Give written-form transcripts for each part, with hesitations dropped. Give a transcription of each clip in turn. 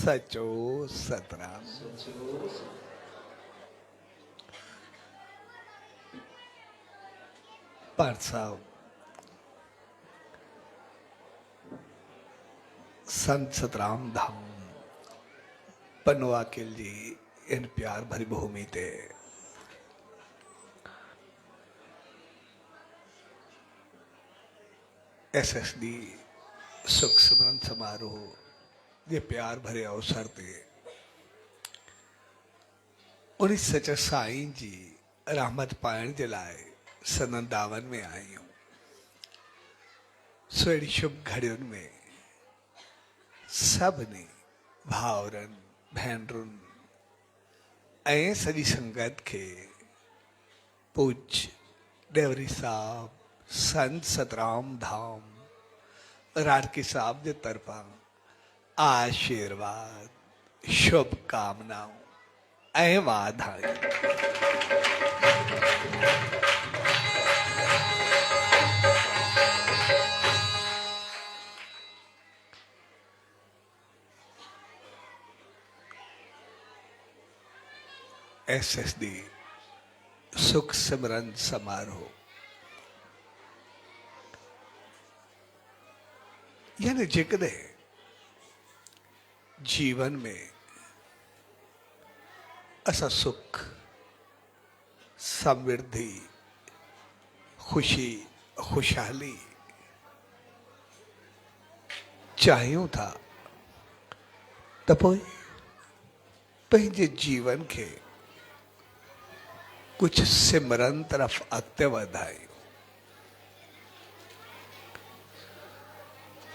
सचो सतराम। पाठ साहब संत सतराम धाम पनवा के लिए इन प्यार भरी भूमि ते एसएसडी सुख सिमरन समारोह ये प्यार भरे अवसर ते उन्हीं सच्चा साईं जी रहमत पाइण जे लाए सनंदावन में आई हूं। सोड़ी शुभ घड़ियुनि में सभिनी भाउरनि भेनरुनि ऐं सॼी संगत के पूज्य देवरी साहब संत सतराम धाम राडकी साहब जे तरफां आशीर्वाद शुभकामनाओं ऐं वाधायूं। एसएसडी सुख सिमरन समारोह यानी जेकॾहिं जीवन में असां सुख समृद्धि खुशी खुशहाली चाहियूं था त पोइ पंहिंजे जीवन के कुछ सिमरन तरफ अॻिते वधायूं।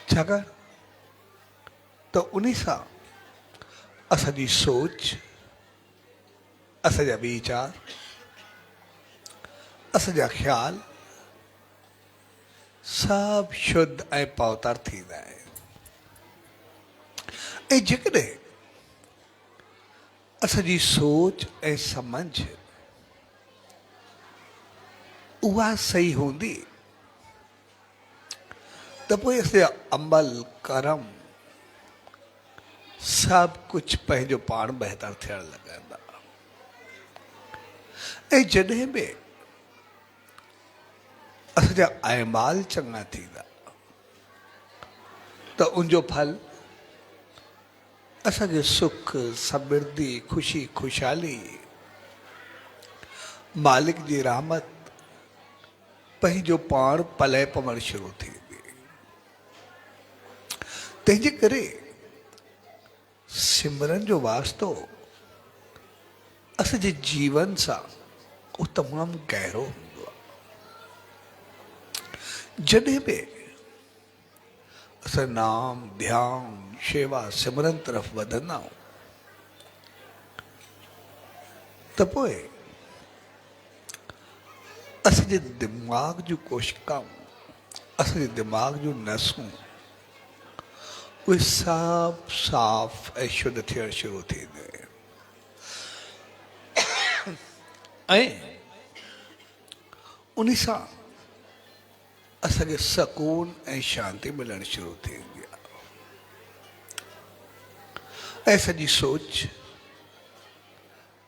छाकाणि त उन्हीं सां असांजी सोच असांजा वीचार असांजा ख्याल सब शुद्ध ऐं पवित्र थींदा आहिनि। ऐं जेकॾहिं असांजी सोच ऐं समझ उहा सही हूंदी त पोइ असांजा अमल कर्म सब कुछ पंहिंजो पाण बहितर थियण लॻंदा। ऐं जॾहिं बि असांजा अमाल चङा थींदा त उनजो फल असांखे सुख समृद्धि खुशी खुशहाली मालिक जी रहमत पंहिंजो पाण पले पवण शुरू थींदी। तंहिंजे करे सिमरन जो वास्तो असांजे जीवन सां उहो तमामु गहरो हूंदो आहे। जॾहिं बि असां नाम ध्यान शेवा सिमरन तरफ़ वधंदा आहियूं त पोइ असांजे दिमाग़ जूं कोशिकाऊं असांजे दिमाग़ जूं नसूं उहे सब साफ़ ऐं शुद्ध थियण शुरू थींदियूं आहिनि। ऐं उन सां असांखे सकून ऐं शांती मिलण शुरू थींदी आहे ऐं असांजी सोच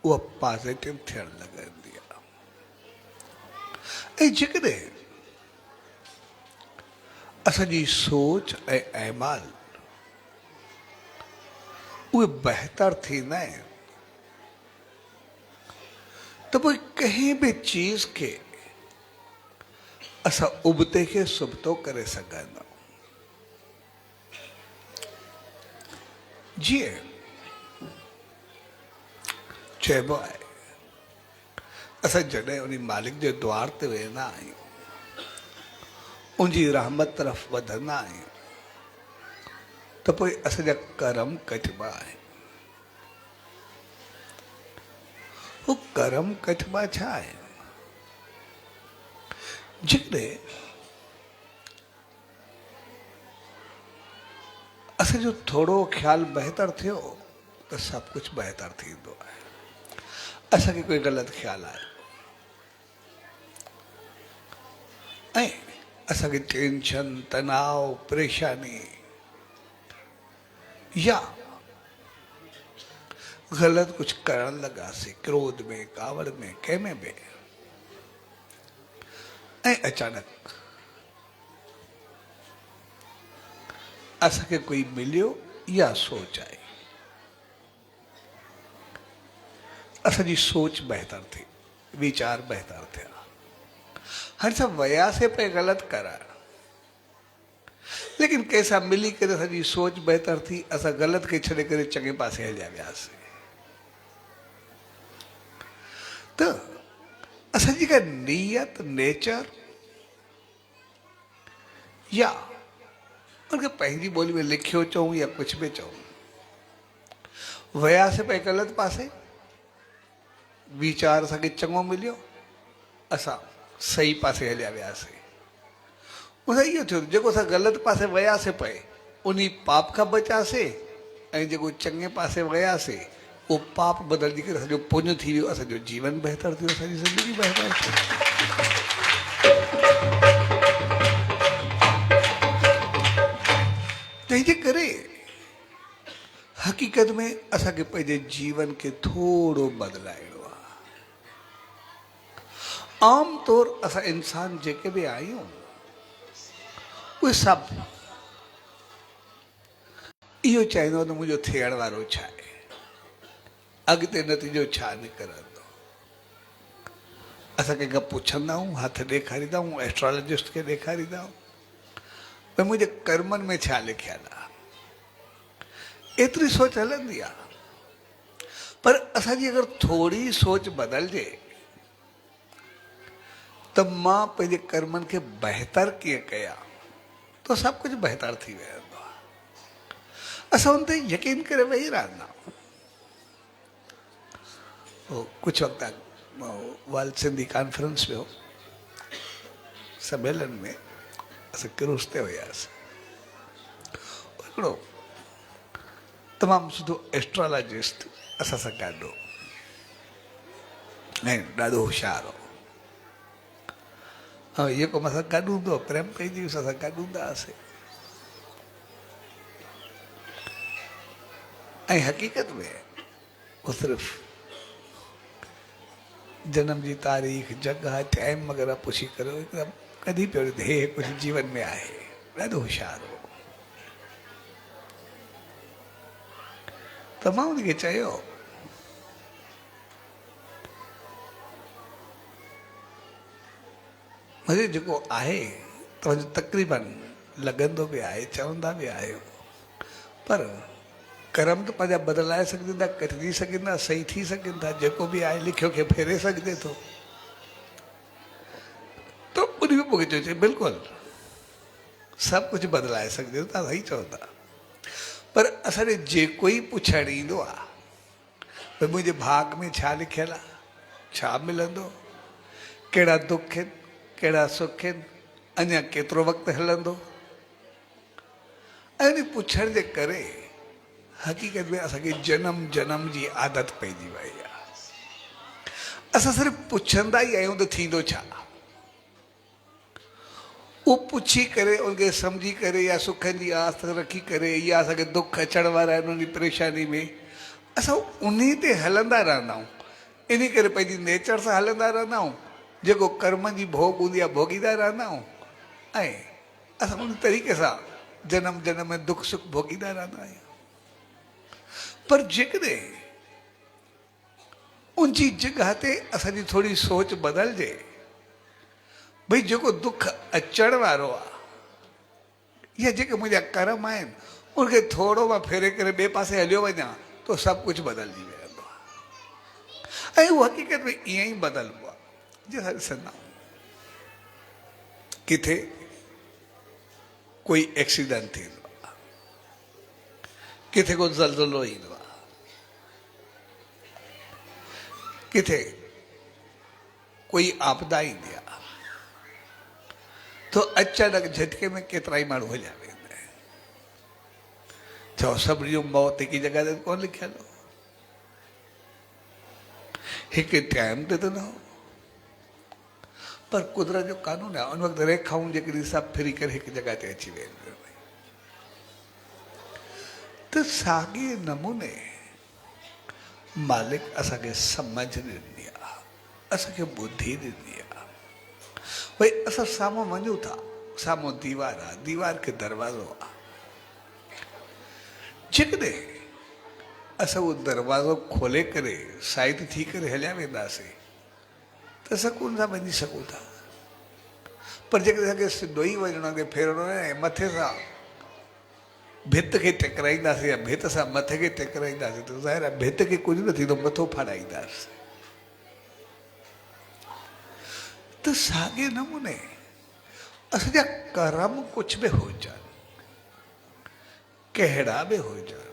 उहा पॉज़िटिव थियण लॻंदी आहे। ऐं जेकॾहिं असांजी सोच ऐं अमाल उहे बहितर थींदा आहिनि त पोइ कंहिं बि चीज़ खे असां उबते खे सुबतो करे सघंदा। जीअं चइबो आहे असां जॾहिं उन मालिक जे द्वार ते वेंदा आहियूं उनजी रहमत तरफ़ वधंदा आहियूं त पोइ असांजा कर्म कटिबा आहिनि। हू कर्म कटिबा छा आहे? जेकॾहिं असांजो थोरो ख्याल बहितर थियो त सभु कुझु बहितर थींदो आहे। असांखे कोई ग़लति ख्याल आहे ऐं असांखे टेंशन तनाव परेशानी या गलत कुछ करण लगा से, क्रोध में, कावड़ में, कंहिंमें बि। ऐं अचानक असांखे कोई मिलियो या सोच आई, असांजी सोच बहितर थी, वीचार बहितर थिया। हाणे असां वियासीं पे ग़लति करणु, लेकिन कंहिंसां मिली करे असांजी सोच बहितर थी, असां ग़लति खे छॾे करे चङे पासे हलिया वियासीं। त असांजी का नीयत, नेचर, या उनखे पंहिंजी ॿोली में लिखियो चऊं या कुझु बि चऊं, वियासीं पे ग़लति पासे, वीचार असांखे चङो मिलियो, असां सही पासे हलिया वियासीं। उन इहो थियो जेको असां ग़लति पासे वियासीं पए उन पाप खां बचियासीं, ऐं जेको चङे पासे वियासीं उहो पाप बदिलजी करे असांजो पुञ थी वियो, असांजो जीवन बहितर थियो, असांजी ज़िंदगी बहितर थी। तंहिंजे करे हक़ीक़त में असांखे पंहिंजे जीवन खे थोरो बदिलाइणो आहे। आम तौर असां इंसान जेके बि आहियूं उहे सभु इहो चाहींदो त मुंहिंजो थियण वारो छा आहे, अॻिते नतीजो छा निकिरंदो। असां कंहिंखां पुछंदा आहियूं, हथ ॾेखारींदा आहियूं, एस्ट्रोलॉजिस्ट खे ॾेखारींदा आहियूं भई मुंहिंजे कर्मनि में छा लिखियलु आहे। एतिरी सोच हलंदी आहे, पर असांजी अगरि थोरी सोच बदिलजे त मां पंहिंजे कर्मनि खे बहितर कीअं कयां, तो सभु कुझु बहितर थी वेंदो आहे। असां उन ते यकीन करे वेही रहंदा आहियूं। कुझु वक़्तु वर्ल्ड सिंधी कॉन्फ्रेंस में हो, सम्मेलन में असां क्रूज़ ते हुयासीं। हिकिड़ो तमामु सुठो एस्ट्रोलॉजिस्ट असां सां गॾु हो ऐं ॾाढो होशियारु हो। इहो कमु असां गॾु हूंदो, प्रेम पंहिंजी असां गॾु हूंदा हुआसीं। ऐं हक़ीक़त में उहो सिर्फ़ु जनम जी तारीख़, जॻह, टाइम वग़ैरह पुछी करे हिकदमि कढी पियो हे कुझु जीवन में आहे। ॾाढो होशियारु हो। त मां उनखे चयो मुंहिंजो जेको आहे तव्हांजो तक़रीबन लॻंदो बि आहे, चवंदा बि आहियो, पर कर्म त पंहिंजा बदिलाए सघनि था, कटिजी सघनि था, सही थी सघनि था, जेको बि आहे लिखियो खे फेरे सघिजे थो। त उन में मूंखे चयो बिल्कुलु सभु कुझु बदिलाए सघिजे थो, तव्हां सही चवंदा, पर असांखे जेको ई पुछणु ईंदो आहे भई मुंहिंजे भाग में छा लिखियलु आहे, छा मिलंदो, कहिड़ा दुख आहिनि, कहिड़ा सुख आहिनि, अञा केतिरो वक़्तु हलंदो, ऐं उन पुछण जे करे हक़ीक़त में असांखे जनम जनम जी आदत पइजी वई आहे। असां सिर्फ़ु पुछंदा ई आहियूं त थींदो छा, उहो पुछी करे उनखे सम्झी करे या सुखनि जी आस रखी करे या असांखे दुख अचण वारा आहिनि उन परेशानी में असां उन ते हलंदा रहंदा आहियूं। इन करे पंहिंजी नेचर सां हलंदा रहंदा आहियूं, जेको कर्म जी भोग हूंदी आहे भोगींदा रहंदा आहियूं, ऐं असां उन तरीक़े सां जनम जनम में दुख सुख भोगींदा रहंदा आहियूं। पर जेकॾहिं उनजी जॻह ते असांजी थोरी सोच बदिलजे भई जेको दुख अचण वारो आहे या जेके मुंहिंजा कर्म आहिनि उनखे थोरो मां फेरे करे ॿिए पासे हलियो वञा तो सभु कुझु बदिलजी वेंदो आहे। ऐं उहो हक़ीक़त में ईअं ई बदिलबो आहे। जीअं असां ॾिसंदा आहियूं किथे कोई एक्सीडेंट थींदो आहे, किथे को ज़लज़लो ईंदो आहे, किथे कोई आपदा ईंदी आहे, तो अचानक झटके में केतिरा ई माण्हू हलिया वेंदा आहिनि। चओ सभिनी जो मौत हिकु जॻह ते कोन लिखियलु हो, हिकु टाइम ते त न हो, पर कुदरत जो कानून आहे उन वक़्तु रेखाऊं जेकॾहिं सभु फिरी करे हिकु जॻह ते अची वेंदियूं। त साॻिए नमूने मालिक असांखे सम्झ ॾिनी आहे, असांखे ॿुधी ॾिनी आहे। भई असां साम्हूं वञूं था, साम्हूं दीवार आहे, दीवार खे दरवाज़ो आहे। जेकॾहिं असां उहो दरवाज़ो खोले करे साइड थी करे हलिया वेंदासीं त असां कोन था वञी सघूं था। पर जेकॾहिं असांखे सिधो ई वञिणो आहे, फेरणो आहे, मथे सां भित खे टकराईंदासीं या भित सां मथे खे टकराईंदासीं त ज़ाहिर आहे भित खे कुझु न थींदो, मथो फाड़ाईंदासीं। त साॻे नमूने असांजा कर्म कुझु बि हुजनि, कहिड़ा बि हुजनि,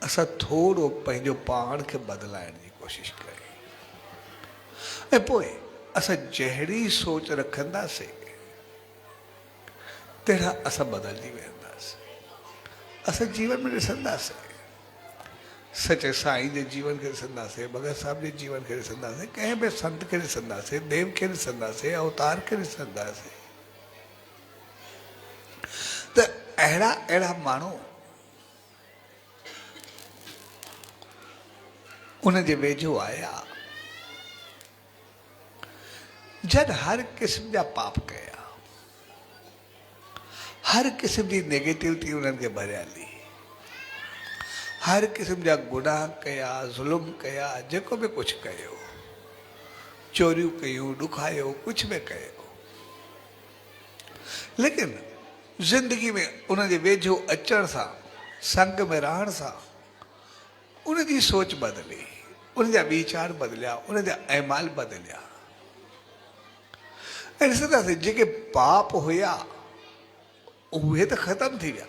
असां थोरो पंहिंजो पाण खे बदिलाइण जी कोशिशि कयूं ऐं पोइ असां जहिड़ी सोच रखंदासीं तहिड़ा असां बदिलजी वेंदासीं। असां जीवन में ॾिसंदासीं, सचे साईं जे जीवन खे ॾिसंदासीं, भगत साहिब जे जीवन खे ॾिसंदासीं, कंहिं बि संत खे ॾिसंदासीं, देव खे ॾिसंदासीं, अवतार खे ॾिसंदासीं त अहिड़ा अहिड़ा माण्हू उन जे वेझो आया जॾ हर क़िस्म जा पाप कया, हर क़िस्म जी नेगेटिविटी उन्हनि खे भरियाली, हर क़िस्म जा गुनाह कया, ज़ुल्म कया, जेको बि कुझु कयो, चोरियूं कयूं, ॾुखायो, कुझु बि कयो, लेकिन ज़िंदगी में उन जे वेझो अचण सां, संग में रहण सां उन जी सोच बदिली, उन जा वीचार बदिलिया, उन जा अहमाल बदिलिया। ऐं ॾिसंदासीं जेके पाप हुया उहे त ख़तमु थी विया,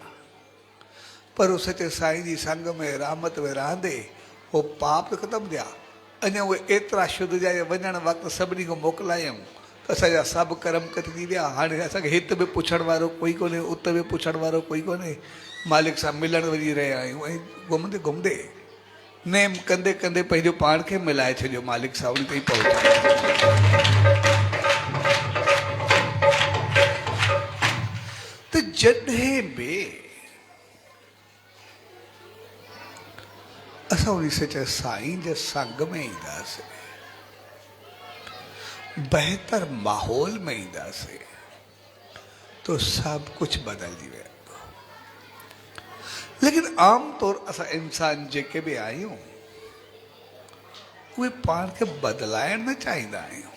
पर उहो सचे साईं जी संग में रहमत में रहंदे उहो पाप त ख़तमु थिया। अञा उहे एतिरा शुद्ध जा वञण वक़्तु सभिनी खे मोकिलायूं त असांजा सभु कर्म कटिजी विया। हाणे असांखे हिते बि पुछण वारो कोई कोन्हे, उते बि पुछण वारो कोई कोन्हे, मालिक सां मिलण वञी रहिया आहियूं ऐं घुमंदे घुमंदे नेम कंदे कंदे पंहिंजो पाण खे मिलाए छॾियो मालिक सां, उन ताईं पहुचा। त जॾहिं बि असां उन सचे साईं जे संग में ईंदासीं, बहितर माहौल में ईंदासीं तो सभु कुझु बदिलजी वेंदो। लेकिन आमतौर असां इंसान जेके बि आहियूं उहे पाण खे बदिलाइण न चाहींदा आहियूं,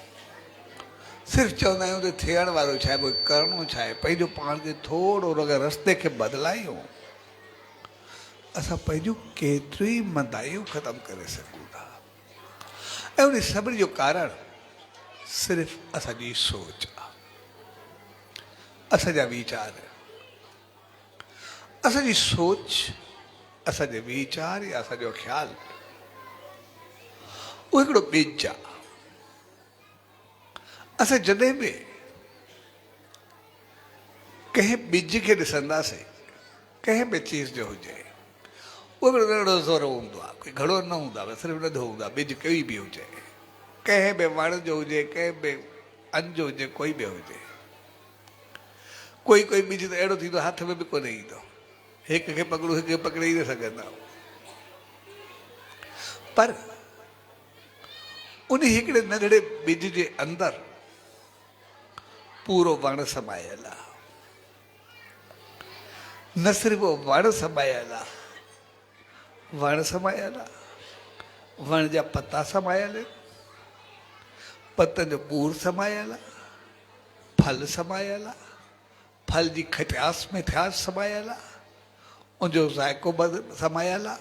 सिर्फ़ु चवंदा आहियूं त थियण वारो छा आहे, कोई करिणो छा आहे, पंहिंजो पाण खे थोरो अगरि रस्ते खे बदिलायूं असां पंहिंजूं केतिरी मंदायूं ख़तमु करे सघूं था। ऐं उन सभिनी जो कारण सिर्फ़ु असांजी सोच आहे, असांजा वीचार। असांजी सोच, असांजे वीचार या असांजो ख़्यालु उहो हिकिड़ो ॿिज आहे। असां जॾहिं बि कंहिं ॿिज खे ॾिसंदासीं, कंहिं बि चीज़ जो हुजे, उहो बि नंढो ज़ोरो हूंदो आहे, कोई घणो न हूंदो आहे, सिर्फ़ु नंढो हूंदो आहे, ॿिज कोई बि हुजे, कंहिं बि वण जो हुजे, कंहिं बि अन जो हुजे, कोई बि हुजे। कोई कोई ॿिज त अहिड़ो थींदो हथ में बि कोन ईंदो, हिक खे पकड़ो हिक खे पकड़े ई न सघंदा, पर उन हिकिड़े नंढड़े ॿिज जे अंदरि पूरो वण समायल आहे। न सिर्फ़ु वण समायल आहे, वण समायल आहे, वण जा पता समायल आहिनि, पतनि जो ॿूर समायल आहे, फल समायल आहे, फल जी खटास मिठास समायल आहे, उनजो ज़ाइको समायल आहे,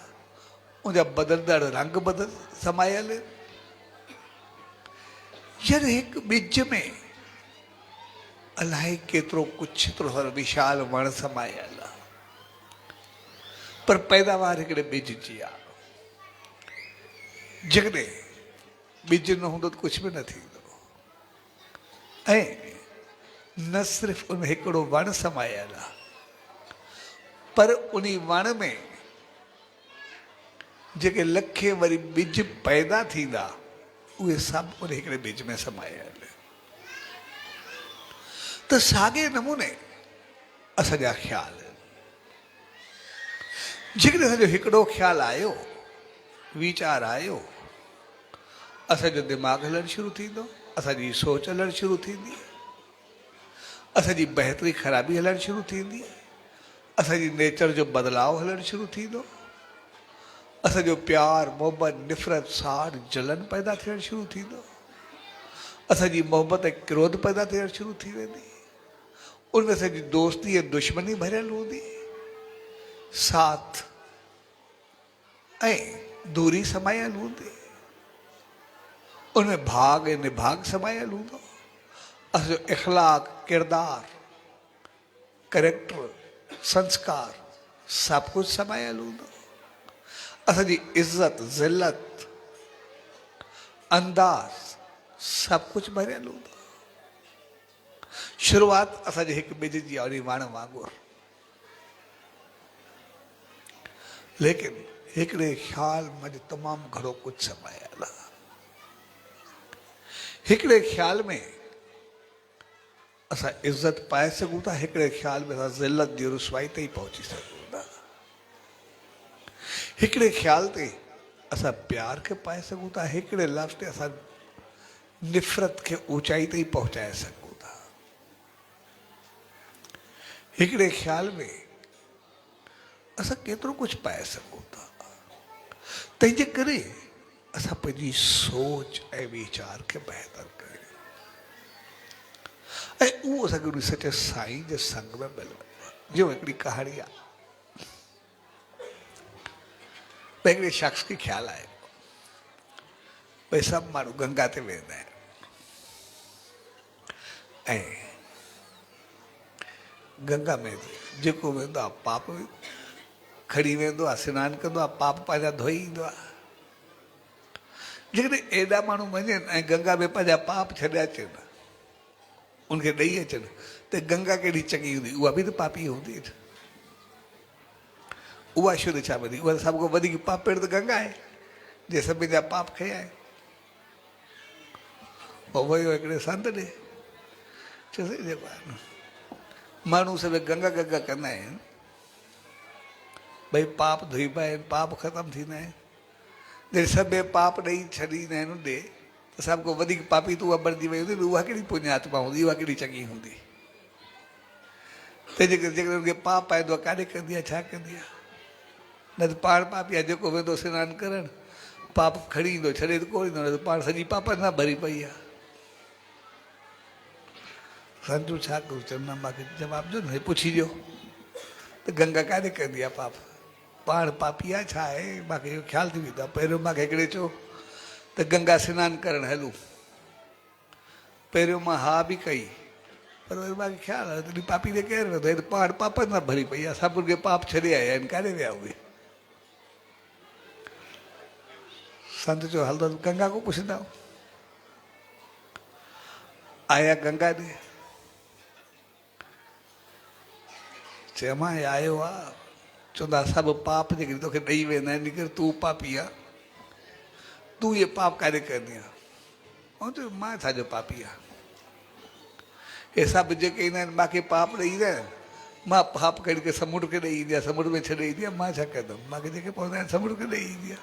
उनजा बदलंदड़ रंग बदल समायल आहिनि। जॾहिं हिकु ॿिज में अलाए केतिरो कुझु एतिरो सारो विशाल वण समायल आहे, पर पैदावार हिकिड़े ॿिज जी आहे। जेकॾहिं ॿिज न हूंदो त कुझु बि न थींदो। ऐं न सिर्फ़ु उन हिकिड़ो वण समायल आहे, पर उन वण में जेके लखे वरी ॿिज पैदा थींदा उहे सभु उन हिकिड़े ॿिज में समायल। त साॻे नमूने असांजा ख़्याल, जेकॾहिं असांजो हिकिड़ो ख़्यालु आयो, वीचार आयो, असांजो दिमाग़ हलणु शुरू थींदो, असांजी सोच हलणु शुरू थींदी, असांजी बहितरी ख़राबी हलणु शुरू थींदी, असांजी नेचर जो बदिलाव हलणु शुरू थींदो, असांजो प्यार मोहबत निफ़रत साड़ जलन पैदा थियणु शुरू थींदो, असांजी मोहबत ऐं क्रोध पैदा थियणु शुरू थी वेंदी, उनमें असांजी दोस्ती ऐं दुश्मनी भरियलु हूंदी, साथ ऐं दूरी समायल हूंदी, उनमें भाग ऐं निभाग समायल हूंदो, असांजो इख़लाक़ किरदार करेक्टर संस्कार सभु कुझु समायल हूंदो, असांजी इज़त ज़िल्लत अंदाज़ सभु कुझु भरियल हूंदो। शुरूआत असांजे हिक ॿिए जी अहिड़ी वण वांगुरु, लेकिन हिकिड़े ख़्याल में तमामु घणो कुझु समायल आहे। हिकिड़े ख़्याल में असां इज़त पाए सघूं था, हिकिड़े ख़्याल में असां ज़िल्लत जी रुसवाई ताईं पहुची सघूं था, हिकिड़े ख़्याल ते असां प्यार खे पाए सघूं था, हिकिड़े लफ़्ज़ ते असां निफ़रत खे ऊचाई ताईं पहुचाए सघूं था, हिकिड़े ख़्याल में असां केतिरो कुझु पाए सघूं था। तंहिंजे करे असां पंहिंजी सोच ऐं वीचार खे बहितर कयूं, ऐं उहो असांखे ॾिस सचे साईं जे संग में मिलंदो। जो हिकिड़ी कहाणी आहे, भई हिकिड़े शख़्स खे ख़्यालु आहे भई सभु माण्हू गंगा ते वेंदा आहिनि ऐं गंगा में जेको वेंदो आहे पाप खणी वेंदो आहे, सनानु कंदो आहे, पाप पंहिंजा धोई ईंदो आहे। जेकॾहिं एॾा माण्हू वञनि ऐं गंगा में पंहिंजा पाप छॾे अचनि, उनखे ॾेई अचनि, त गंगा केॾी चङी हूंदी, उहा बि त पापी हूंदी, उहा शुद्ध छा वेंदी, उहा सभ खां वधीक पापीड़ त गंगा आहे जे सभिनि जा पाप खया आहे। पोइ वियो हिकिड़े संत ॾे, चयोसि जेको आहे न माण्हू सभु गंगा गंगा कंदा आहिनि, भई पाप धोइबा आहिनि, पाप ख़तमु थींदा आहिनि, जॾहिं सभु पाप ॾेई छॾींदा आहिनि उॾे, त सभ खां वधीक पापी त उहा बणिजी वई हूंदी, उहा कहिड़ी पुण्य आत्मा हूंदी, उहा कहिड़ी चङी हूंदी। तंहिंजे करे जेकॾहिं उनखे पाप पाईंदो आहे, काॾे कंदी आहे, छा कंदी आहे, न त पाण पापी आहे, जेको वेंदो सनानु करणु पाप खणी ईंदो, छॾे त कोन ईंदो, न त पाण सॼी पापनि सां भरी पई आहे। संतू छा करूं, चवंदा मूंखे जवाबु ॾियो न, पुछिजो त गंगा काॾे कंदी आहे पाप, पाण पापी आहे छा आहे, मूंखे इहो ख़्यालु थी वेंदो आहे। पहिरियों मूंखे हिकिड़े चयो त गंगा सनानु करणु हलूं, पहिरियों मां हा बि कई, पर वरी मूंखे ख़्यालु आयो तॾहिं पापी ते केरु वेंदो, हे त पाण पापनि सां भरी पई आहे, सभु खे पाप छॾे आया आहिनि, काॾे विया उहे। संत चयो हलंदो गंगा को पुछंदा, आया गंगा ॾे, चयो मां हे आयो आहे, चवंदा सभु पाप जेके तोखे ॾेई वेंदा आहिनि, निकिर तूं पापी आहे, तूं इहे पाप काॾे कंदी आहे। ऐं चयो मां छाजो पापी आहे, हे सभु जेके ईंदा आहिनि मूंखे पाप ॾेई ईंदा आहिनि, मां पाप खणी करे समुंड खे ॾेई ईंदी आहे, समुंड में छॾे ईंदी आहे, मां छा कंदुमि, मूंखे जेके पवंदा आहिनि समुंड खे ॾेई ईंदी आहे।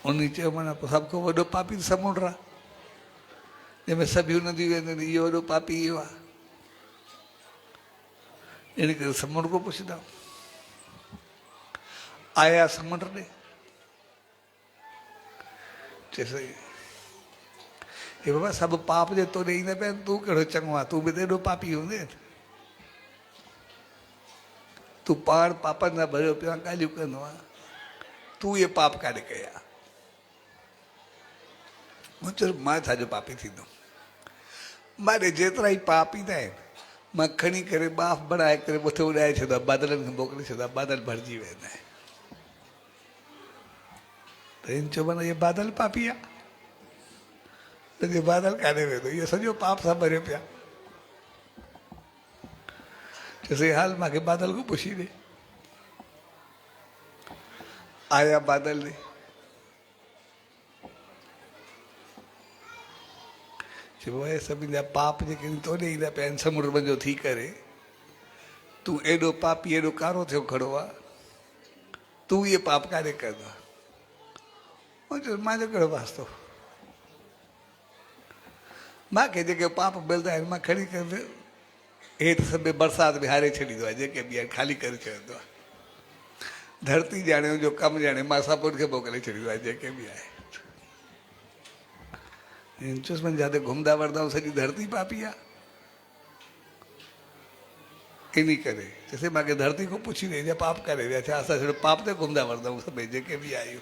उन चयो माना सभ खां वॾो पापी त समुंड आहे, जंहिंमें सभु नदियूं वेंदियूं आहिनि, इहो वॾो पापी इहो आहे। इन करे समुंड को पुछंदा, आया समुंड ॾे, चइसि हे बाबा सभु पाप जे तोॾे ईंदा पिया आहिनि, तूं कहिड़ो चङो आहे, तूं बि त एॾो पापी हूंदे, तूं पाण पापनि सां भरियो पियो आहे, ॻाल्हियूं कंदो आहे, तूं इहे पाप काॾे कया। मूं चयो मां छाजो पापी थींदुमि, मां ॾे जेतिरा ई पाप ईंदा आहिनि मां खणी करे बाफ़ बणाए करे मथे उॾाए छॾींदो आहे, बादलनि खे मोकिले छॾींदो आहे, बादल भरिजी वेंदा आहिनि। त हिन चयो माना इहे बादल पापी आहे, त इहे बादल काॾे वेंदो, इहो सॼो पाप सां भरियो पिया। चयोसि हाल मूंखे बादल को पुछी ॾे, आया बादल ॾे, चइबो आहे सभिनि जा पाप जेके तोॾे ईंदा पिया आहिनि समुंड जो थी करे, तू एडो पापी एडो कारो थियो खड़ो आ, तू ये पाप कारे करदा? मां जो कहिड़ो वास्तो? मां खे जेके पाप मिलंदा आहिनि मां खणी करे हेठि सभु बरसाति में हारे छॾींदो आहे, जेके बि आहिनि ख़ाली करे छॾींदो आहे। धरती ॼाणे जो कमु ॼाणे मां सभु उनखे मोकिले छॾींदो आहे, जेके बि आहे। चुस्मन जिते घुमंदा वरंदा आहियूं सॼी धरती पापी आहे। इन करे चइसि मूंखे धरती को पुछी रही पाप करे रहिया छा? असां सिर्फ़ु पाप ते घुमंदा वरंदा आहियूं सभई जेके बि आहियूं।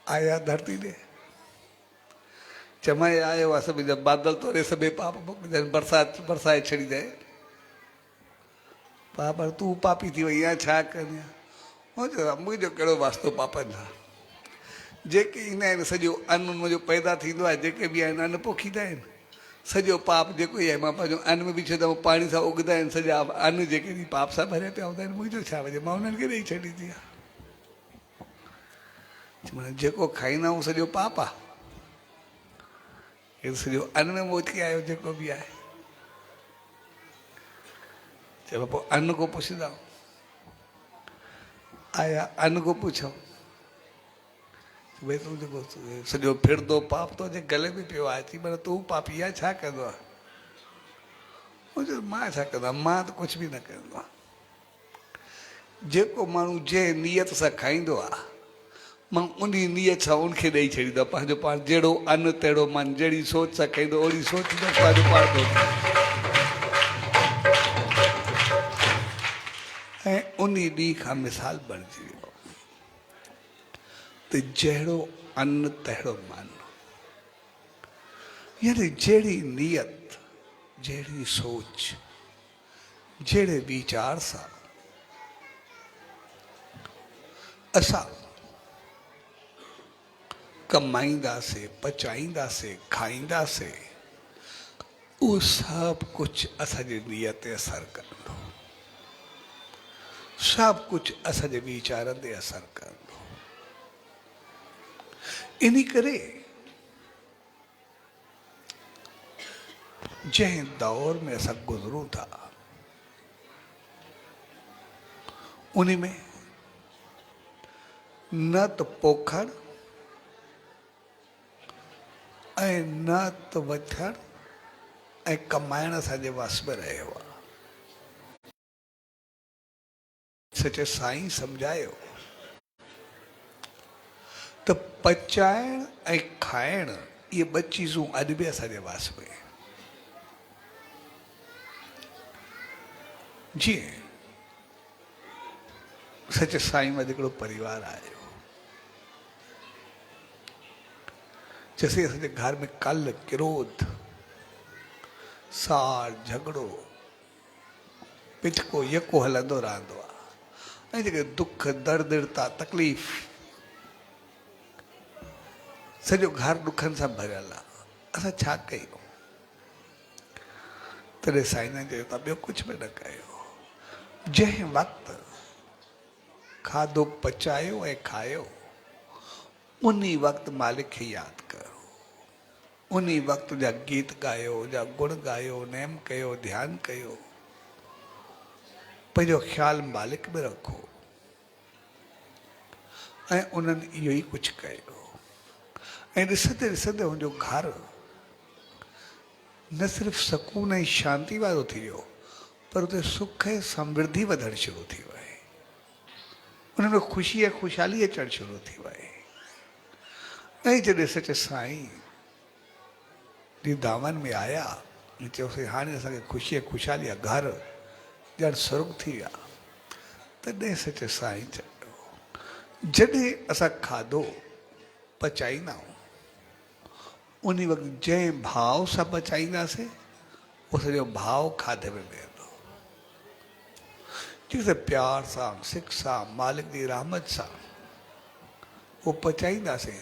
आया धरती ॾे चमाए आयो आहे सभई बादल तोड़े सभई पाप बरसाति बरसाए छॾींदा आहिनि। पाप तूं पापी थी वई आहे छा कनि? मुंहिंजो कहिड़ो वास्तो पापनि सां? जेके ईंदा आहिनि सॼो अन्न मुंहिंजो पैदा थींदो आहे, जेके बि आहिनि अन्न पोखींदा आहिनि। सॼो पाप जेको ई आहे मां पंहिंजो अन्न में विझो त पाणी सां उगंदा आहिनि सॼा अन्न, जेके बि पाप सां भरिया पिया हूंदा आहिनि। मुंहिंजो छा वञे? मां उन्हनि खे ॾेई छॾींदी आहे। माना जेको खाईंदा आहियूं सॼो पाप आहे। हे सॼो अन्न में मोची आयो जेको बि आहे। चलो पोइ अन्न को पुछंदा आया, अन्न को पुछो भई तूं जेको सॼो फिरंदो पाप तो जे गले में पियो आहे, माना तूं पापी आहे छा कंदो आहे? मां छा कंदो आहियां? मां त कुझु बि न कंदो आहियां। जेको माण्हू जंहिं नियत सां खाईंदो आहे मां उन नियत सां उनखे ॾेई छॾींदो आहे पंहिंजो पाण। जहिड़ो अन्न तहिड़ो मन, जहिड़ी सोच सां खाईंदो ओड़ी सोच पंहिंजो पाण थो। ऐं उन ॾींहं खां मिसाल बणिजी वियो त जहिड़ो अन्न तहिड़ो मन, यानी जहिड़ी नियत, जहिड़ी सोच, जहिड़े वीचार सां असां कमाईंदासीं, पचाईंदासीं, खाईंदासीं, उहो सभु कुझु असांजी नियत ते असरु कंदो। सभु कुझु असांजे वीचारनि ते असरु कंदो। इन करे जंहिं दौर में असां गुज़रूं था उन में न त पोखण ऐं न त वठण ऐं कमाइण असांजे वस में रहियो आहे। सचे साईं सम्झायो त पचाइण ऐं खाइण इहे ॿ चीज़ूं अॼु बि असांजे वास में। जीअं सचे साईं में हिकिड़ो परिवार आयो, जैसे असांजे घर में कल क्रोध, साड़ झगड़ो, पिचको यको हलंदो रहंदो आहे। ऐं जेके दुख दर्दिरता तकलीफ़ सॼो घर दुखनि सां भरियल आहे। असां छा कयूं? तॾहिं साईं चयो त ॿियो कुझु बि न कयो। जंहिं वक़्तु खाधो पचायो ऐं खायो उन वक़्तु मालिक खे यादि कयो। उन वक़्तु जा गीत ॻायो, जा गुण ॻायो, नेम कयो, ध्यानु कयो, पंहिंजो ख़्यालु मालिक में रखो ऐं उन्हनि इहो ई कुझु कयो। ऐं ॾिसंदे ॾिसंदे हुनजो घर न सिर्फ़ु सकून ऐं शांती वारो थी वियो, पर उते सुख ऐं समृद्धि वधणु शुरू थी वई। उनमें ख़ुशी ऐं ख़ुशहाली अचणु शुरू थी वई। ऐं जॾहिं सचे साईं जी दामन में आया ऐं चयोसीं हाणे असांखे ख़ुशी ऐं ख़ुशहाली आहे, घर ॼण स्वर्ग थी विया। तॾहिं सचे साईं चयो जॾहिं असां खाधो पचाईंदा आहियूं उन वक़्तु जंहिं भाव सां पचाईंदासीं उहो सॼो भाव खाधे में वेंदो। जिते प्यार सां, सिक सां, मालिक जी रहमत सां उहो पचाईंदासीं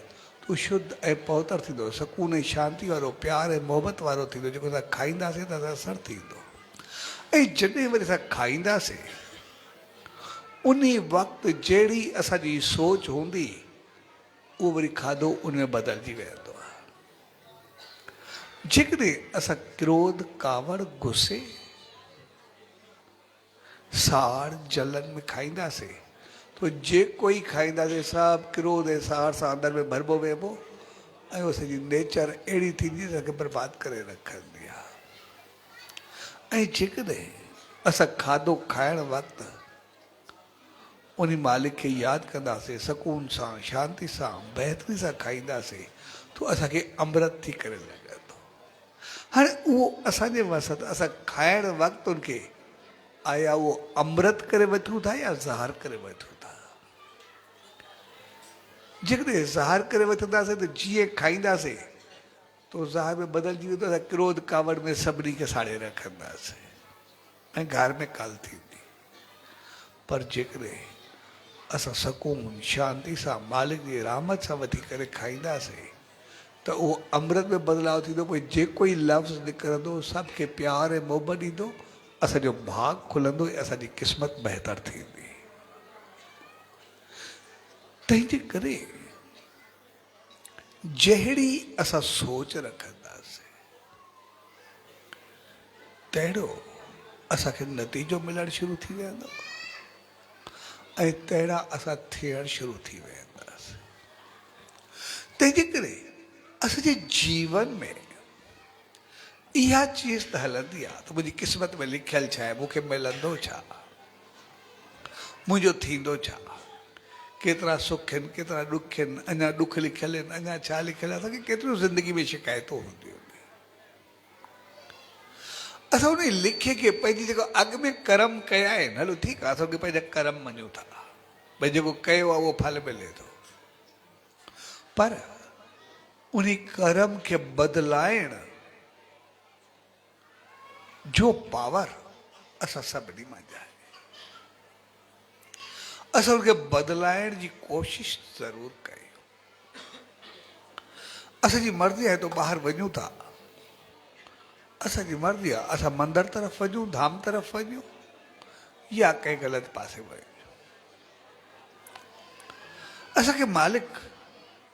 तो शुद्ध ऐं पवित्र थींदो, सकून ऐं शांती वारो, प्यार ऐं मोहबत वारो थींदो। जेको असां खाईंदासीं त असां असरु थींदो। ऐं जॾहिं वरी असां खाईंदासीं उन वक़्तु जहिड़ी असांजी सोच हूंदी उहो वरी खाधो उन में बदिलजी वेंदो आहे। जेकॾहिं असां क्रोध कावड़ गुस्से साड़ जलन में खाईंदासीं तो जेको ई खाईंदासीं सभु क्रोध ऐं साड़ सां अंदरि में भरिबो वेहबो ऐं उहो सॼी नेचर अहिड़ी थींदी जंहिंखे बर्बादु करे रखंदी आहे। ऐं जेकॾहिं असां खाधो खाइण वक़्तु उन मालिक खे यादि कंदासीं सुकून सां शांति सां बहितरी सां खाईंदासीं तो असांखे अमृत थी करे लॻंदो। हाणे उहो असांजे वसत असां खाइण वक़्तु उनखे आया उहो अमृत करे वठूं था या ज़हर करे वठूं था। जेकॾहिं ज़हर करे वठंदासीं त जीअं खाईंदासीं तो ज़हर में बदिलजी वेंदो। असां क्रोध कावड़ में सभिनी खे साड़े रखंदासीं ऐं घर में काल थींदी। पर जेकॾहिं असां सुकून शांति सां मालिक जी रहमत सां वठी करे खाईंदासीं त उहो अमृत में बदिलाव थींदो। पोइ जेको ई लफ़्ज़ निकिरंदो सभु खे प्यार ऐं मोहबत ॾींदो। असांजो भाॻ खुलंदो ऐं असांजी क़िस्मत बहितर थींदी। तंहिंजे करे जहिड़ी असां सोच रखंदासीं तहिड़ो असांखे नतीजो मिलणु शुरू थी वेंदो ऐं तहिड़ा असां थियणु शुरू थी वेंदासीं। तंहिंजे करे असांजे जीवन में इहा चीज़ त हलंदी आहे त मुंहिंजी क़िस्मत में लिखियलु छा आहे, मूंखे मिलंदो छा, मुंहिंजो थींदो छा, केतिरा सुख आहिनि केतिरा ॾुख आहिनि, अञा ॾुख लिखियल आहिनि, अञा छा लिखियल आहे। असांखे केतिरियूं ज़िंदगी में शिकायतूं हूंदियूं आहिनि। असां उन लिखे खे पंहिंजी जेको अॻु में कर्म कया आहिनि, हलो ठीकु आहे, असांखे पंहिंजा कर्म मञूं था भई जेको कयो आहे उहो फल मिले थो। पर उन कर्म खे बदिलाइण जो पावर असां सभिनी मां आहे। असां उनखे बदिलाइण जी कोशिश ज़रूरु कयूं। असांजी मर्ज़ी आहे तो ॿाहिरि वञूं था, असांजी मर्ज़ी आहे असां मंदर तरफ़ वञूं, धाम तरफ़ वञूं या कंहिं ग़लति पासे वञूं। असांखे मालिक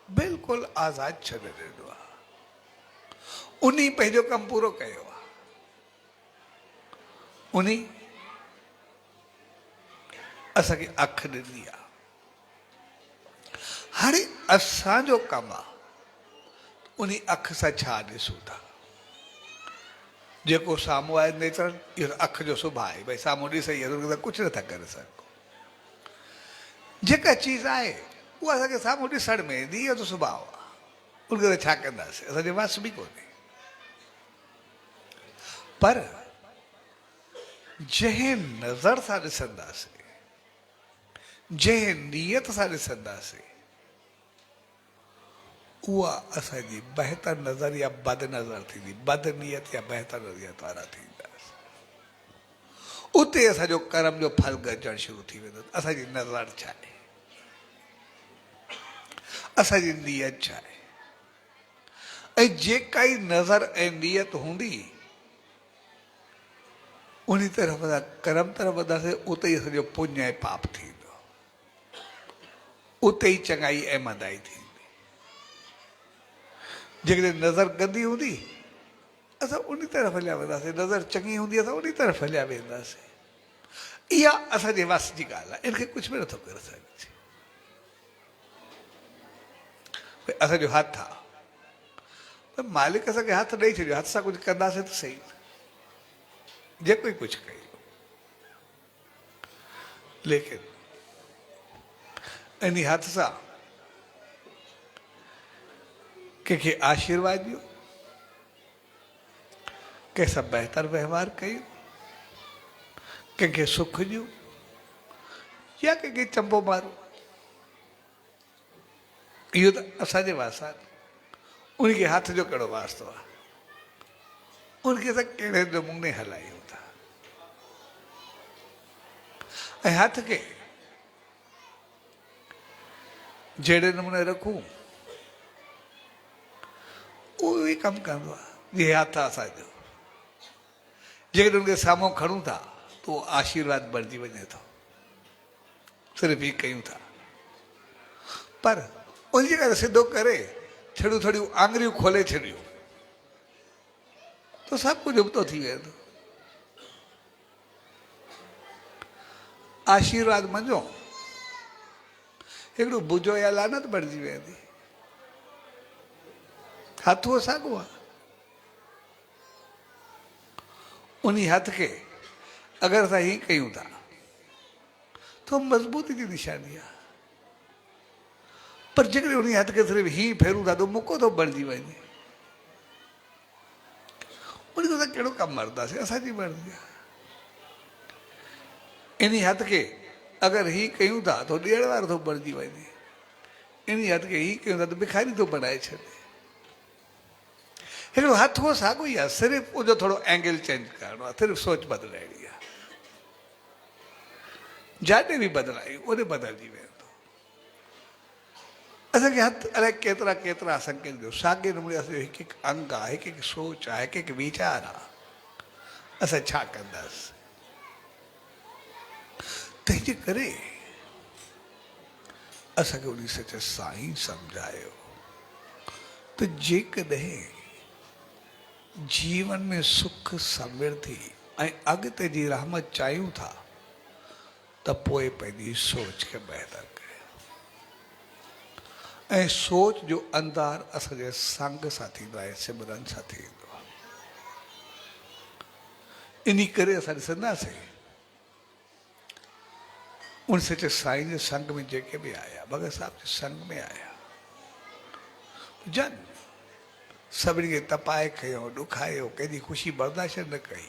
बिल्कुलु आज़ादु छॾे ॾिनो आहे। उन पंहिंजो कमु पूरो कयो आहे। उन असांखे अखि ॾिनी आहे। हाणे असांजो कमु आहे उन अखि सां छा ॾिसूं था। जेको साम्हूं आहे नेचुरल, इहो अखि जो सुभाउ आहे भई साम्हूं ॾिसई त कुझु नथा करे सघूं। जेका चीज़ आहे उहा असांखे साम्हूं ॾिसण में ईंदी, इहो त सुभाउ आहे। उनखे छा कंदासीं, असांजे वस बि कोन्हे। पर जंहिं नज़र सां ॾिसंदासीं, जंहिं नियत सां ॾिसंदासीं, उहा असांजी बहितर नज़र या बद नज़र थींदी। बद नियत या बहितर नियत वारा थींदासीं। उते असांजो कर्म जो फल गजणु शुरू थी वेंदो। असांजी नज़र छा आहे, असांजी नियत छा आहे, ऐं जेका ई नज़र ऐं नियत हूंदी उन तरफ़ असां कर्म तरफ़ वधंदासीं, उते ई असांजो पुञ ऐं पाप थींदो, उते ई चङाई ऐं मंदाई थींदी। जेकॾहिं नज़र गंदी हूंदी असां उन तरफ़ हलिया वेंदासीं, नज़र चङी हूंदी असां उन तरफ़ हलिया वेंदासीं। इहा असांजे वस जी ॻाल्हि आहे। इनखे कुझु बि नथो करे सघिजे। भई असांजो हथु आहे, त मालिक असांखे हथु ॾेई छॾियो, हथ सां कुझु कंदासीं त सही, जेको ई कुझु कयूं। लेकिन इन हथ सां कंहिंखे आशीर्वाद ॾियो, कंहिंसां बहितर व्यवहार कयूं, कंहिंखे सुख ॾियो या कंहिंखे चंबो मारो, इहो त असांजे वास आहे। उनखे हथ जो कहिड़ो वास्तो आहे, उनखे असां कहिड़े नमूने हलायूं था। ऐं हथ खे जहिड़े नमूने रखूं उहो ई कमु कंदो आहे। जीअं हथु आहे असांजो, जेकॾहिं उनखे साम्हूं खणूं था त उहो आशीर्वाद बणिजी वञे थो। सिर्फ़ु हीअ कयूं था। पर उनजी ॻाल्हि सिधो करे थोरियूं थोरियूं आङुरियूं खोले छॾियूं तो सब कुछ उबतो थी वेंदो। आशीर्वाद मंझो हिकिड़ो बुझो या लानत बणिजी वेंदी। हथ वो साॻियो आहे। उन हथ के अगर असां हीअं कयूं था तो मज़बूती जी निशानी आहे। पर जेकॾहिं उन हथ के सिर्फ़ु हीअं फेरूं था तो मुको थो बणिजी वञे। उनखे असां कहिड़ो कमु मरंदासीं, असांजी मर्ज़ी आहे। इन हथ के अगरि हीअं कयूं था तो ॾियण वारो थो बणिजी वञे। इन हथ के हीअं कयूं था तो भिखारी थो बनाए छॾे। हिकिड़ो हथ वो साॻियो ई आहे, सिर्फ़ु उनजो थोरो एंगल चेंज करिणो आहे, सिर्फ़ु सोच बदिलाइणी आहे। जाॾे बि बदिलायूं ओॾे बदिलजी वेंदो। असांखे हथ अलाए केतिरा केतिरा संकेत ॾियो। साॻे नमूने असांजो हिकु हिकु अंग आहे, हिकु हिकु सोच आहे, हिकु हिकु वीचार आहे। असां छा कंदासीं? तंहिंजे करे असांखे उन सच साईं सम्झायो त जेकॾहिं जीवन में सुख समृद्धि ऐं अॻिते जी रहमत चाहियूं था त पोइ पंहिंजी सोच खे बहितर कयो। ऐं सोच जो अंधार असांजे संग सां थींदो आहे, सिमरन सां थींदो आहे। इन करे असां ॾिसंदासीं उन सच्चे साईं जे संग में जेके बि आया, भगत साहब जे संग में आया, जन सभिनी खे तपाए खयो, ॾुखायो, कंहिंजी ख़ुशी बर्दाश्त न कई।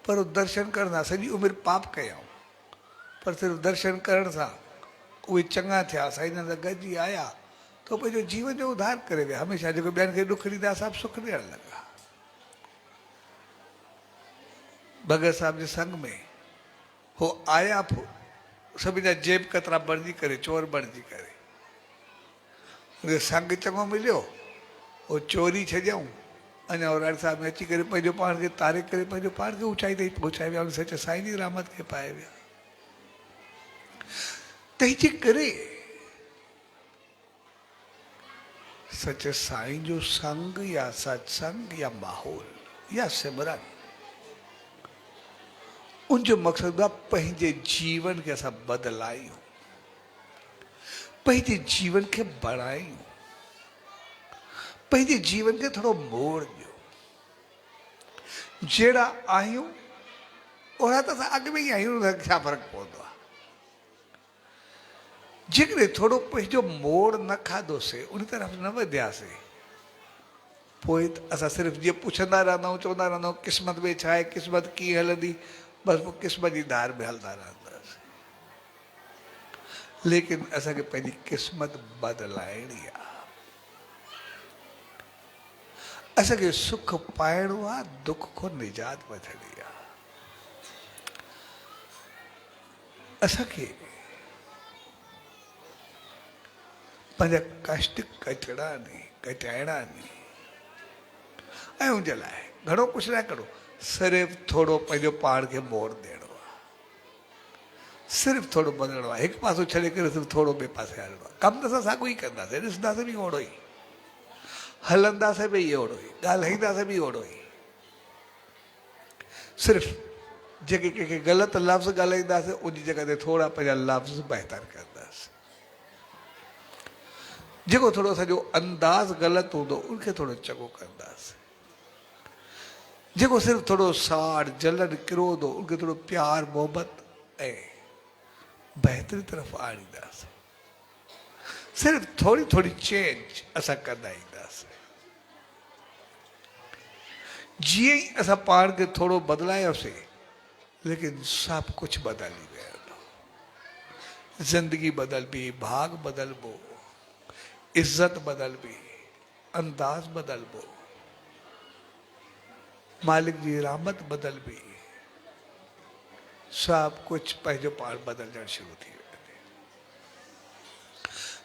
पर दर्शन करण सां सॼी उमिरि पाप कयऊं, पर सिर्फ़ु दर्शन करण सां उहे चङा थिया, साईं सां गॾिजी आया तो पंहिंजो जीवन जो उधार करे विया। हमेशह जेको ॿियनि खे ॾुख ॾींदा सभु सुख ॾियण लॻा। भगत साहब जे संग में हो आया, सभिनी जा जेब कतरा बणिजी करे, चोर बणिजी करे। उनखे संग चङो मिलियो, वो चोरी छॾियऊं। अञा औराड़ साहब में अची करे पंहिंजो पाण खे तारे करे पंहिंजो पाण खे ऊचाई ताईं पहुचाए विया। उन सच साईं जी रहमत खे पाए विया। तंहिंजे करे सच साईं जो संग या सत्संग या माहौल या सिमरन, उनजो मक़सदु आहे पंहिंजे जीवन खे असां बदिलायूं, पंहिंजे जीवन खे बढ़ायूं, पंहिंजे जीवन खे थोरो मोड़ ॾियो। जहिड़ा आहियूं ओड़ा त असां अॻु में ई आहियूं, छा फ़र्क़ु पवंदो आहे। जेकॾहिं थोरो पंहिंजो मोड़ न खाधोसीं, उन तरफ़ न वधियासीं, पोइ असां सिर्फ़ु जीअं पुछंदा रहंदा आहियूं, चवंदा रहंदा आहियूं क़िस्मत में छा आहे, क़िस्मत कीअं हलंदी, बसि पोइ क़िस्मत जी धार में हलंदा रहंदासीं। लेकिन असांखे पंहिंजी क़िस्मत बदिलाइणी आहे। असांखे सुख पाइणो आहे, दुख खां निजात वठणी आहे। असांखे पंहिंजा कष्ट कटाइणा आहिनि। ऐं उनजे लाइ घणो कुझु न करो, सिर्फ़ु थोरो पंहिंजो पाण खे मोड़ ॾियणो आहे, सिर्फ़ु थोरो बदिलणो आहे। हिकु पासो छॾे करे सिर्फ़ु थोरो ॿिए पासे हलणो आहे। कमु त असां साॻियो ई कंदासीं, ॾिसंदासीं बि ओड़ो ई, हलंदासीं बि ओड़ो ई, ॻाल्हाईंदासीं बि ओड़ो ई। सिर्फ़ु जेके कंहिंखे ग़लति लफ़्ज़ ॻाल्हाईंदासीं उन जी जॻह ते थोरा पंहिंजा लफ़्ज़ बहितर कंदासीं। जेको थोरो असांजो अंदाज़ ग़लति हूंदो उनखे थोरो चङो कंदासीं। जेको सिर्फ़ु थोरो साड़ जलन क्रोध हो उनखे थोरो प्यार मोहबत ऐं बहितरी तरफ़ आणींदासीं। सिर्फ़ु थोरी थोरी चेंज असां कंदा ईंदासीं। जीअं ई असां पाण खे थोरो बदिलायोसीं, लेकिन सभु कुझु बदिली वेंदो। ज़िंदगी बदिलबी, भाग बदिलबो, इज़त बदिलबी, अंदाज़ बदिलबो, मालिक जी रहमत बदिलबी, सभु कुझु पंहिंजो पाण बदिलजणु शुरू थी वेंदो।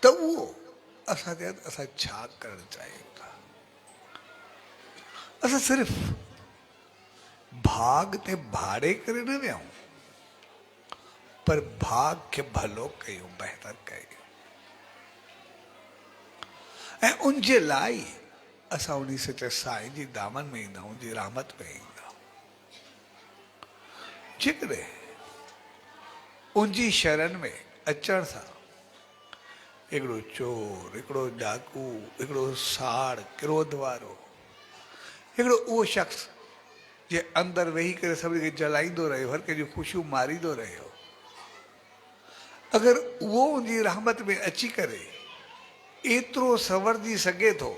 त उहो असांजे हथ असां छा करणु चाहियूं था। असां सिर्फ़ु भाग ते भाड़े करे न वियाऊं, पर भाग खे भलो कयूं, बहितर कयूं। ऐं उनजे लाइ असां उन सचे साईं जी दामन में ईंदा आहियूं, जी रहमत में ईंदा आहियूं। जेकॾहिं उनजी शरण में अचण सां हिकिड़ो चोर, हिकिड़ो डाकू, हिकिड़ो साड़, क्रोध वारो, हिकिड़ो उहो शख़्स जे अंदरि वेही करे सभिनी खे जलाईंदो रहियो, हर कंहिंजूं ख़ुशियूं मारींदो रहियो, अगरि उहो उनजी रहमत में अची करे एतिरो संवरजी सघे थो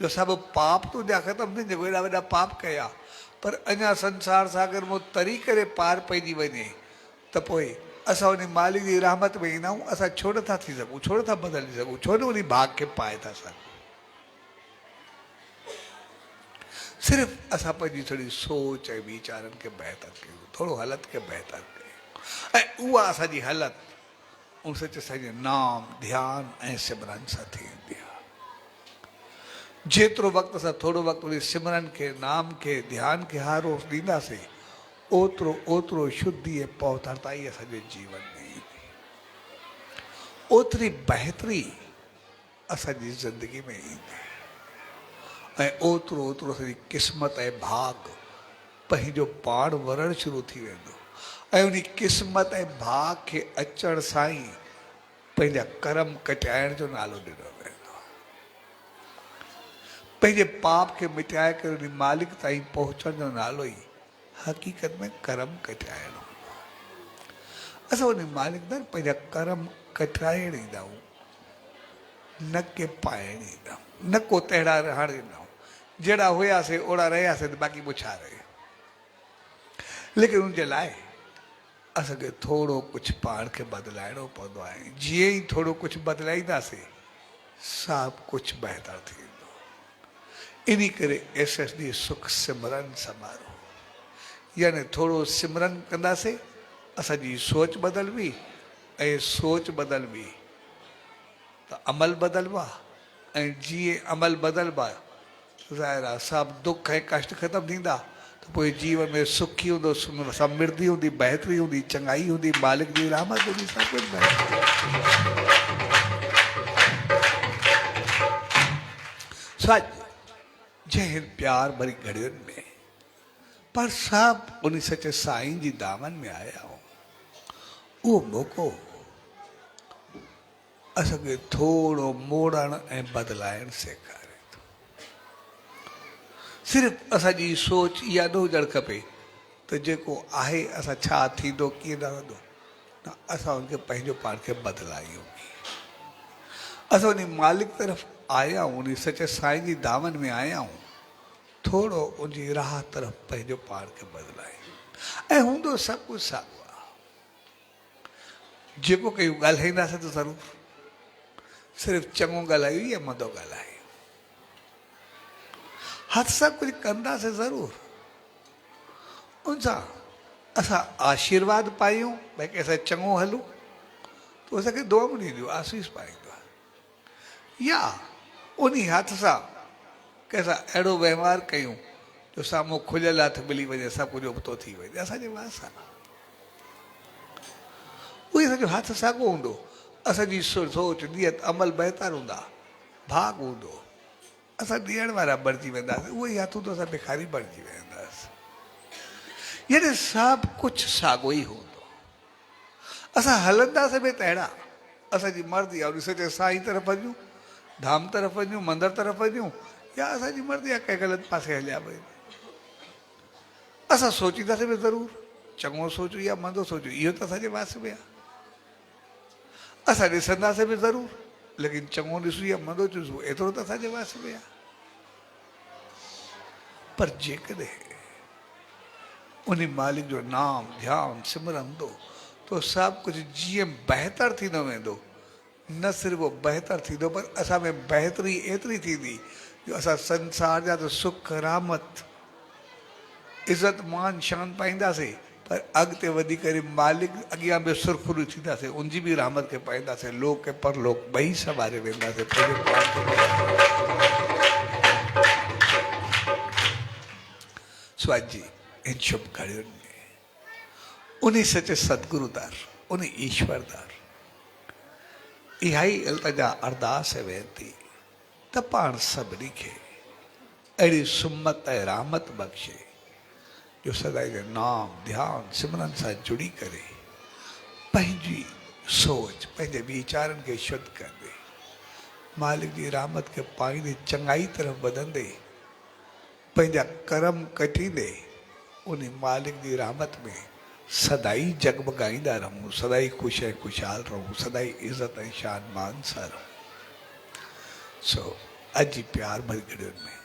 जो सभु पाप तुंहिंजा ख़तमु थियनि, जेको एॾा वॾा पाप कया पर अञा संसार सागर मां तरी करे पार पइजी वञे, त पोइ असां उन मालिक जी रहमत में ईंदा आहियूं। असां छो नथा थी सघूं, छो नथा बदिली सघूं, छो न उन भाग खे पाए था सघूं। सिर्फ़ु असां पंहिंजी थोरी सोच ऐं वीचारनि खे बहितर कयूं, थोरो हालत खे बहितर कयूं, ऐं उहा असांजी हालत उन सच असांजे नाम, ध्यान ऐं सिमरन सां थींदी आहे। जेतिरो वक़्तु असां थोरो वक़्तु उन सिमरन खे, नाम खे, ध्यान खे हारो ॾींदासीं, ओतिरो ओतिरो शुद्धि ऐं पवित्रताई असांजे जीवन में ईंदी, ओतिरी बहितरी असांजी ज़िंदगी में ईंदी, ऐं ओतिरो ओतिरो असांजी क़िस्मत ऐं भाग पंहिंजो पाण वरण शुरू थी वेंदो, ऐं उन क़िस्मत ऐं भाग खे अचण सां ई पंहिंजा कर्म कटाइण जो नालो ॾिनो वेंदो, पंहिंजे पाप खे मिटाए करे उन मालिक ताईं पहुचण जो नालो ई हक़ीक़त में कर्म कटाइण हूंदो आहे। असां उन मालिक ताईं पंहिंजा कर्म कटाइण ईंदा आहियूं, न के पाइण ईंदा आहियूं, न को तहिड़ा रहण ईंदा आहियूं, जहिड़ा हुयासीं ओड़ा रहियासीं त बाक़ी पोइ छा रहे। लेकिन उनजे लाइ असांखे थोरो कुझु पाण खे बदिलाइणो पवंदो आहे। जीअं ई थोरो कुझु बदिलाईंदासीं सभु कुझु बहितर थींदो। इन करे SSD सुख सिमरन समारोह, यानी थोरो सिमरन कंदासीं, असांजी सोच बदिलबी, ऐं सोच बदिलबी त अमल बदिलबा, ऐं जीअं अमल बदिलबा ज़ाहिर आहे सभु दुख ऐं कष्ट ख़तमु थींदा, त पोइ जीवन में सुखी हूंदो, समृद्धि हूंदी, बहितरी हूंदी, चङाई हूंदी, मालिक जी रहमत हूंदी, सभु कुझु सच जंहिं हिन प्यार भरी घड़ियुनि में पर सभु उन सचे साईं जी दामन में आया हो। उहो मौक़ो असांखे थोरो मोड़ण ऐं बदिलाइण सेखारे थो। सिर्फ़ु असांजी सोच इहा न हुजणु खपे त जेको आहे असां छा थींदो, कीअं रहंदो, न असां उनखे पंहिंजो पाण खे बदिलायूं। असां उन मालिक तरफ़ आया आहियूं, उन सचे साईं जी दामन में आया आहियूं, थोरो उनजी राह तरफ़ पंहिंजो पाण खे बदिलायूं। ऐं हूंदो सभु कुझु साॻियो आहे, जेको कयूं ॻाल्हाईंदासीं त ज़रूरु, सिर्फ़ु चङो ॻाल्हायूं या मंदो ॻाल्हायूं, हथ सां कुझु कंदासीं ज़रूरु, उन सां असां आशीर्वाद पायूं, भई कंहिंसां चङो हलूं त असांखे दुआ बि ॾींदो, आसीस पाईंदो आहे, या उन हथ सां कंहिंसां अहिड़ो वहिंवार कयूं जो साम्हूं खुलियल हथ मिली वञे, सभु कुझु उबतो थी वञे, असांजे वास आहे। उहे असांजो हथ साॻियो हूंदो, असांजी सोच, नियत, अमल बहितर हूंदा, भाग हूंदो, असां ॾियण वारा बणिजी वेंदासीं, उहो ई हथ हूंदो असां भिखारी बणिजी वेंदासीं। यानी सभु कुझु साॻियो ई हूंदो, असां हलंदासीं बि तहिड़ा, असांजी मर्ज़ी आहे उन सचे साईं तरफ़ वञूं, धाम तरफ़ वञूं, मंदर तरफ़ वञूं, या असांजी मर्ज़ी आहे कंहिं ग़लति पासे हलिया वञूं। असां सोचींदासीं बि ज़रूरु, चङो सोचूं या मंदो सोचूं, इहो त असांजे वास में आहे। असां ॾिसंदासीं बि ज़रूरु, लेकिन चङो ॾिसूं या मंदो ॾिसूं, एतिरो त असांजे वास में आहे। पर जेकॾहिं उन मालिक जो नाम, ध्यानु, सिमरन हूंदो तो सभु कुझु जीअं बहितर थींदो वेंदो, न सिर्फ़ु उहो बहितर थींदो, पर असां में बहितरी एतिरी थींदी जो असां संसार जा त सुख, रहमत, इज़त, मान, शान पाईंदासीं, पर अॻिते वधी करे मालिक अॻियां बि सुरखुरू थींदासीं, उनजी बि रहमत खे पाईंदासीं, लोक ऐं परलोक ॿई संभाले वेंदासीं। स्वामी जी इन शुभ घड़ियुनि में उन सचे सतगुरु दर, उन ईश्वर दर इहा ई अल्तजा अरदास ऐं वेनती त पाण सभिनी खे अहिड़ी सुमत ऐं रहमत बख़्शे जो सदाई जे नाम ध्यान सिमरन सां जुड़ी करे पंहिंजी सोच पंहिंजे वीचारनि खे शुद्ध कंदे मालिक जी रहमत खे पाईंदे चङाई तरफ़ वधंदे पंहिंजा कर्म कटींदे उन मालिक जी रहमत में सदाई जगमगाईंदा रहूं, सदाई ख़ुशि ऐं ख़ुशहाल रहूं, सदाई इज़त ऐं शान मान सां रहूं। सो अॼु जी प्यार भरी घड़ियुनि में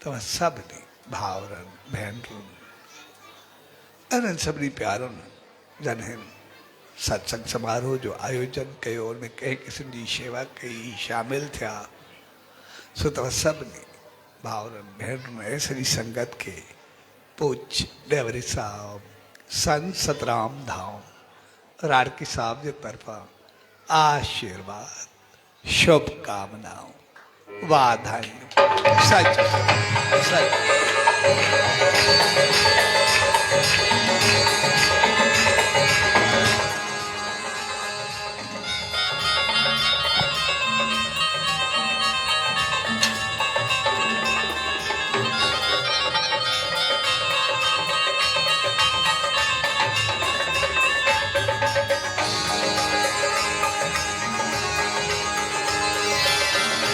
तव्हां सभिनी भाउरनि भेनरुनि उन्हनि सभिनी प्यारनि जॾहिं सत्संग समारोह जो आयोजन कयो उनमें कंहिं क़िस्म जी शेवा कई शामिल थिया सो तव्हां सभिनी भाउरनि भेनरुनि ऐं सॼी संगत खे पूज डेवरी साहब संत सतराम धाम राड़की साहब जे तरफ़ां आशीर्वाद शुभकामनाऊं वाधायूं सच सच